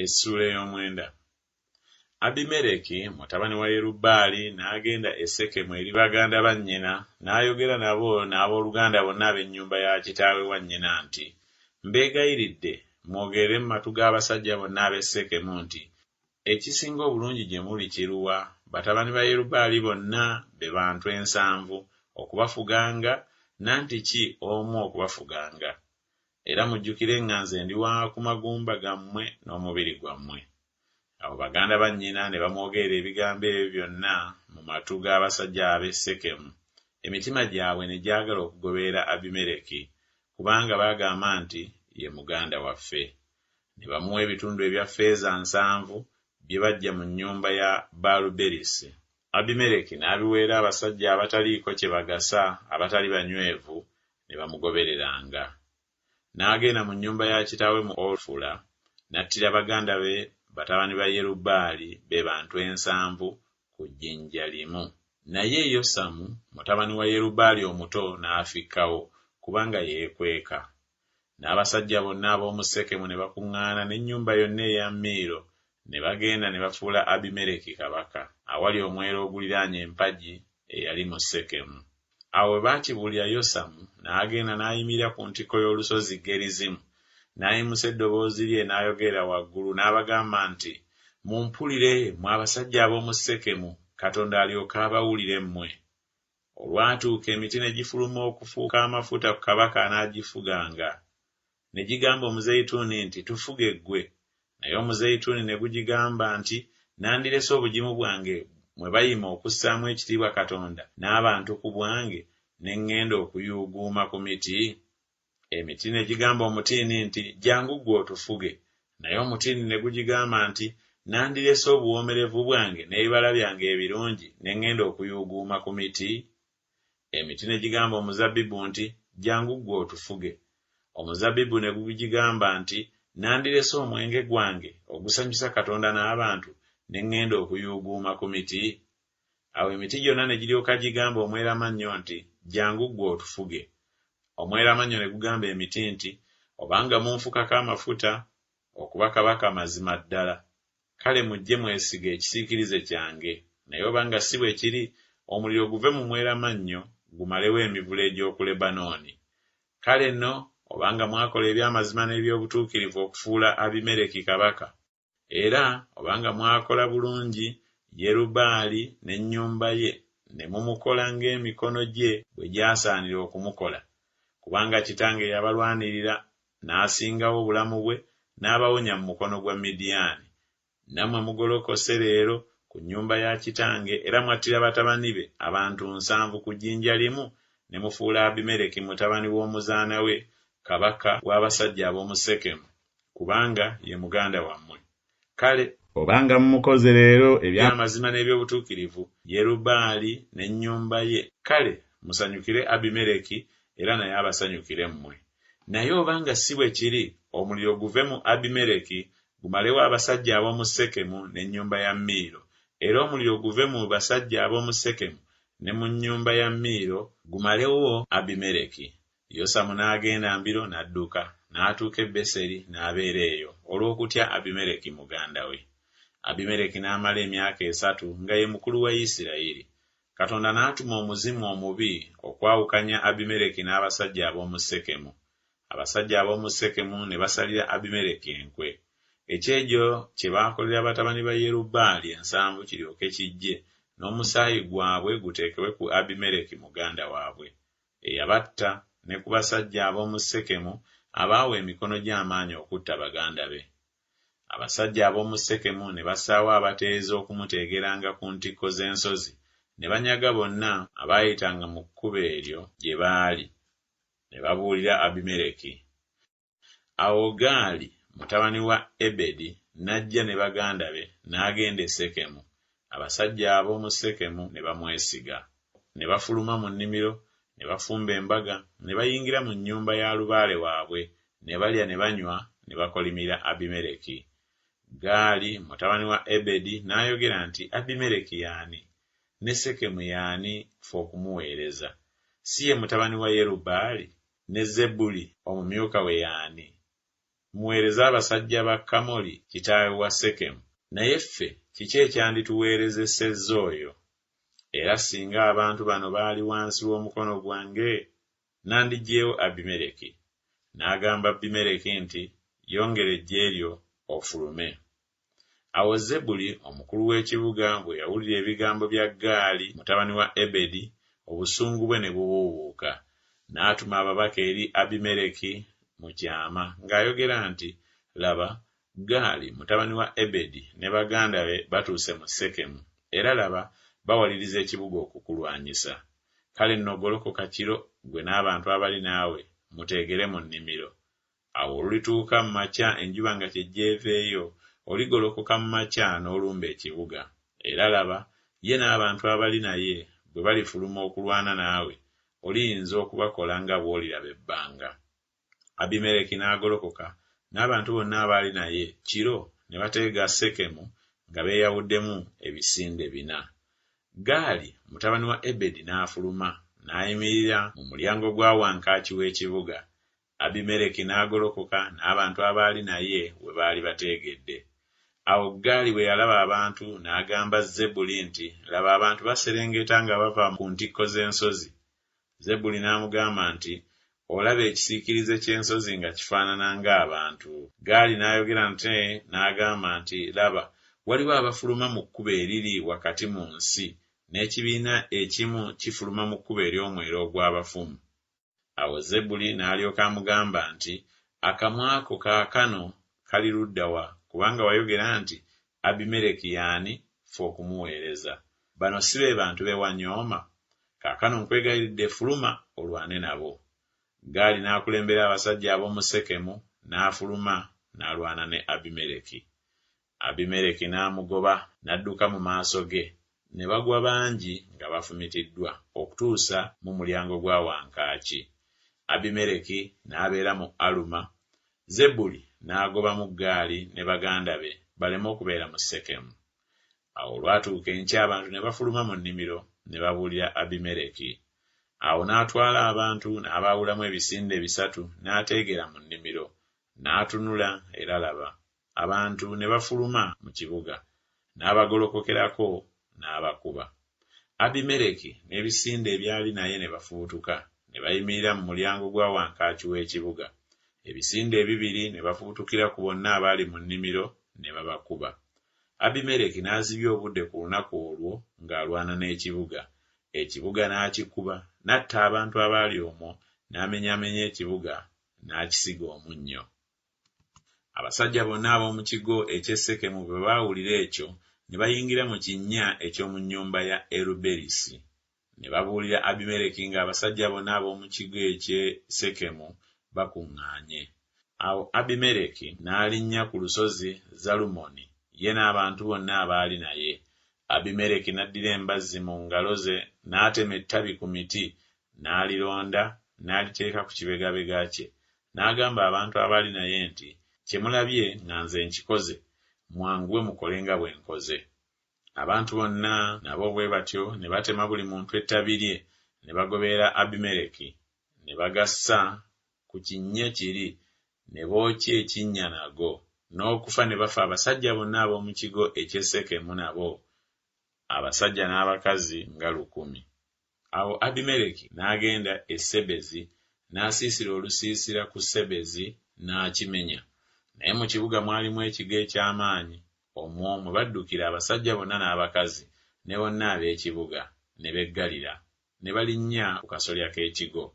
Essula ey'omwenda. Abimereki mutabani wa Yerubbaali n'agenda e Sekemu eri baganda ba nnyina n'ayogera nabo n'abooluganda bonna ab'ennyumba ya kitaawe wa nnyina nti, mbeegayiridde mwogerere mu matu g'abasajja bonna ab'e Sekemu nti, ekisinga obulungi gye muli kiruwa? Batabani ba Yerubbaali bonna be bantu 7 okubafuganga, nanti ki omu okubafuganga? Era mujjukire nga nze ndi wa ku magumba gammwe n'omubiri gwammwe. Awo baganda ba nnyina ne bamwogerera ebigambo ebyo byonna mu matu g'abasajja ab'e Sekemu. Emitima gyabwe ne gyagala okugoberera Abimereki, kubanga baagamba nti ye muganda waffe. Ne bamuwa ebitundu ebya ffeeza 7 bye baggya mu nnyumba ya Baaluberisi. Abimereki n'abiweera abasajja abataliiko kye bagasa, abatali banywevu, ne bamugobereranga. N'agenda mu nnyumba ya kitaawe mu Ofula, n'attira baganda be batabani ba Yerubbaali be bantu 7 ku jjinja limu. Naye Yosamu mutabani wa Yerubbaali omuto n'afikkawo kubanga yeekweka. N'abasajja bonna ab'omu Sekemu ne bakuŋŋaana n'ennyumba yonna eya Miiro, ne bagenda ne bafuula Abimereki kabaka, awali omwera oguliraanye empagi eyali mu Sekemu. Awo bwe baakibuulira Yosamu, n'agenda n'ayimirira ku ntikko y'olusozi Gerizimu, n'ayimusa eddoboozi lye n'ayogera waggulu n'abagamba nti, mumpulire mmwe abasajja ab'omu Sekemu, Katonda alyoke abawulire mmwe. Olwatuuka emiti ne gifuluma okufuuka amafuta ku kabaka anaagifuganga. Ne gigamba omuzeyituuni nti, tufuge ggwe. Naye omuzeyituuni ne gugigamba nti, nandirese obugimu bwange mwe bayima okussaamu ekitiibwa Katonda n'abantu ku bwange, ne ŋŋenda okuyuuguuma ku miti. Emiti ne gigamba omutiini nti, jangu ggwe otufuge. Naye omutiini ne gugigamba nti, nandirese obuwoomerevu bwange n'ebibala byange ebirungi, ne ŋŋenda okuyuuguuma ku miti. Emiti ne gigamba omuzabbibu nti, jangu ggwe otufuge. Omuzabbibu ne gugigamba nti, nandirese omwenge gwange ogusanyusa Katonda n'abantu, ne ŋŋenda okuyuuguuma ku miti. Awo emiti gyonna ne giryoka gigamba omweramannyo nti, jangu ggwe otufuge. Omweramannyo ne gugamba emiti nti, obanga munfukako amafuta okuba kabaka mazima ddala, kale mujje mwesige ekisiikirize kyange. Naye obanga si bwe kiri, omuliro guve mu mweramannyo gumalewo emivule egy'oku Lebanooni. Kale nno obanga mwakola eby'amazima n'eby'obutuukirivu okufuula Abimereki kabaka, era obanga mwakola bulungi Yerubbaali n'ennyumba ye, ne mumukola ng'emikono gye bwe gyasaanira okumukola, kubanga kitange yabalwanirira n'asingawo obulamu bwe n'abawonya mu mukono gwa Midiyaani. Nammwe mugolokose leero ku nnyumba ya kitange era mwattira batabani be abantu 7 ku jjinja limu, ne mufuula Abimereki mutabani w'omuzaana we kabaka w'abasajja ab'omu Sekemu, kubanga ye muganda wammwe. Kale obanga mumukoze leero eby'amazima n'eby'obutuukirivu Yerubbaali n'ennyumba ye, kale musanyukire Abimereki era naye abasanyukire mmwe. Naye obanga si bwe kiri, omuliro guve mu Abimereki gumalewo abasajja ab'omu Sekemu n'ennyumba ya Miiro, era omuliro guve mu basajja ab'omu Sekemu ne mu nnyumba ya Miiro gumalewo Abimereki. Yosamu n'agenda mbiro n'adduka, n'atuuka e Beseri n'abeera eyo olw'okutya Abimereki muganda we. Abimereki n'amala emyaka 3 nga ye mukulu wa Isirayiri. Katonda n'atuma omuzimu omubi okwawukanya Abimereki n'abasajja ab'omu Sekemu. Abasajja ab'omu Sekemu ne basalira Abimereki enkwe. Ekyejo kye baakolera batabani ba Yerubbaali 7 kiryoke kijje, n'omusaayi gwabwe guteekebwe ku Abimereki muganda waabwe, eyabatta ne ku basajja ab'omu Sekemu abaawa emikono gy'amaanyi okutta baganda be. Abasajja ab'omu Sekemu ne bassaawo abateezi okumuteegeranga ku ntikko z'ensozi, ne banyaga bonna abaayitanga mu kkubo eryo gye baali, ne babuulira Abimereki. Awo Gaali mutabani wa Ebedi n'ajja ne baganda be n'agenda e Sekemu. Abasajja ab'omu Sekemu ne bamwesiga, ne bafuluma mu nnimiro, ne bafumba embaga, ne bayingira mu nnyumba ya lubaale waabwe, ne balya ne banywa, ne bakolimira Abimereki. Gaali mutabani wa Ebedi n'ayogera nti, Abimereki y'ani? Ne Sekemu y'ani ffe okumuweereza? Si ye mutabani wa Yerubbaali? Ne Zebbuli omumyuka we y'ani? muweereze abasajja ba Kamoli kitaawe wa Sekemu, naye ffe kiki ekyandituweerezesezza oyo? Era singa abantu bano baali wansi w'omukono gwange, nandiggyeewo Abimereki. N'agamba Abimereki nti, yongera eggye lyo ofulume. Awo Zebuli omukulu w'ekibuga bwe yawulira ebigambo bya Gaali mutabani wa Ebedi, obusungu bwe ne bubuubuuka. N'atuma ababaka eri Abimereki mu kyama ng'ayogera nti, laba, Gaali mutabani wa Ebedi ne baganda be batuuse mu Sekemu, era laba bawaliriza ekibuga okukulwanyisa. Kale nno golokoka kiro, gwe n'abantu abali naawe, muteegere mu nnimiro. Awo olulituuka mu makya enjuba nga kyejjeeveeyo, oligolokoka mu makya n'olumba ekibuga. Era laba, ye n'abantu abali naye bwe balifuluma okulwana naawe, oliyinza okubakola nga bw'oliraba ebbanga. Abimereki n'agolokoka n'abantu bonna abaali naye kiro ne bateega Sekemu nga beeyawuddemu ebisinde 4. Gaali mutabani wa Ebedi n'afuluma n'ayimirira mu mulyango gwa wankaaki w'ekibuga. Abimereki n'agolokoka n'abantu abaali naye we baali bateegedde. Awo Gaali bwe yalaba abantu n'agamba Zebuli nti, laba, abantu baserengeta nga bava ku ntikko z'ensozi. Zebuli n'amugamba nti, olaba ekisiikirize ky'ensozi nga kifaanana ng'abantu. Gaali n'ayogera nte n'agamba nti, laba, waliwo abafuluma mu kkubo eriri wakati mu nsi, n'ekibiina ekimu kifuluma mu kkubo ery'omwera ogw'abafumu. Awo Zebuli n'alyoka amugamba nti, akamwa ko kaakano kali ludda wa? Kubanga wayogera nti, Abimereki y'ani ffe okumuweereza? Bano si be bantu be wanyooma? Kaakano nkwegayiridde, fuluma olwane nabo. Gaali n'akulembera abasajja ab'omu Sekemu, n'afuluma n'alwana ne Abimereki. Abimereki n'amugoba n'adduka mu maaso ge, ne bagwa bangi nga bafumitiddwa okutuusa mu mulyango gwa wankaaki. Abimereki n'abeera mu Aluma. Zebuli n'agoba mu Gaali ne baganda be baleme okubeera mu Sekemu. Awo olwatuuka enkya abantu ne bafuluma mu nnimiro ne babuulira Abimereki. Awo n'atwala abantu n'abaawulamu ebisinde 3 n'ateegera mu nnimiro. N'atunula era laba, abantu ne bafuluma mu kibuga, n'abagolokokerako n'abakuba. Abimereki n'ebisinde ebyali naye ne bafubutuka ne bayimirira mu mulyango gwa wankaaki w'ekibuga. Ebisinde 2 ne bafubutukira ku bonna abaali mu nnimiro ne babakuba. Abimereki n'azibya obudde ku lunaku olwo ng'alwana n'ekibuga. Ekibuga n'akikuba, n'atta abantu abaali omwo, n'amenyaamenya ekibuga n'akisiga omunnyo. Abasajja bonna ab'omu kigo eky'Essekemu bwe baawulira ekyo, ne bayingira mu kinnya eky'omu nnyumba ya Eruberisi. Ne babuulira Abimereki ng'abasajja bonna ab'omu kigo eky'Essekemu bakuŋŋaanye. Awo Abimereki n'alinnya ku lusozi Zalumoni, ye n'abantu bonna abaali naye. Abimereki n'addira embazzi mu ngalo ze, n'atema ettabi ku miti, n'alironda, n'aliteeka ku kibegabega kye. N'agamba abantu abaali naye nti, kye mulabye nga nze nkikoze, mwanguwe mukole nga bwe nkoze. Abantu bonna nabo bwe batyo ne batema buli muntu ettabi lye, ne bagoberera Abimereki, ne bagassa ku kinnya kiri, ne bookya ekinnya nago, n'okufa ne bafa abasajja bonna ab'omu kigo eky'Essekemu nabo, abasajja n'abakazi nga 1,000. Awo Abimereki n'agenda e Sebezi, n'asiisira olusiisira ku Sebezi n'akimenya. Naye mu kibuga mwalimu ekigo eky'amaanyi, omwo mwe baddukira abasajja bonna n'abakazi ne bonna ab'ekibuga, ne beggalira, ne balinnya ku kasolya k'ekigo.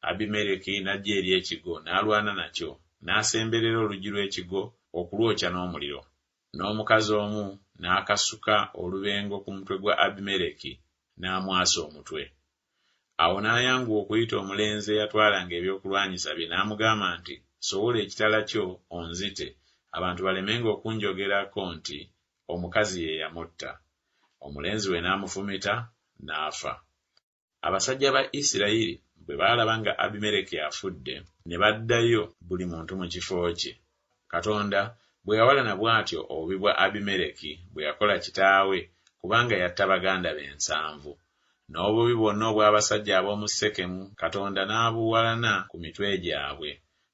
Abimereki n'ajja eri ekigo n'alwana nakyo, n'asemberera oluggi lw'ekigo okulwokya n'omuliro. N'omukazi omu n'akasuka olubengo ku mutwe gwa Abimereki n'amwasa omutwe. Awo n'ayanguwa okuyita omulenzi eyatwalanga ebyokulwanyisa bye n'amugamba nti, sowola ekitala kyo onzite, abantu balemenga okunjogerako nti omukazi ye yamutta. Omulenzi we n'amufumita n'afa. Abasajja ba Isirayiri bwe baalaba nga Abimereki afudde, ne baddayo buli muntu mu kifo kye. Katonda bwe yawalana bw'atyo obubi bwa Abimereki bwe yakola kitaawe, kubanga yatta baganda be 7. N'obubi bwonna obw'abasajja ab'omu Sekemu, Katonda n'abuwalana ku mitwe gyabwe.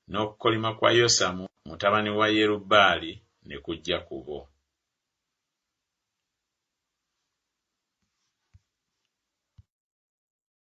N'okukolima kwa Yosamu mutabani wa Yerubbaali ne kujja ku bo.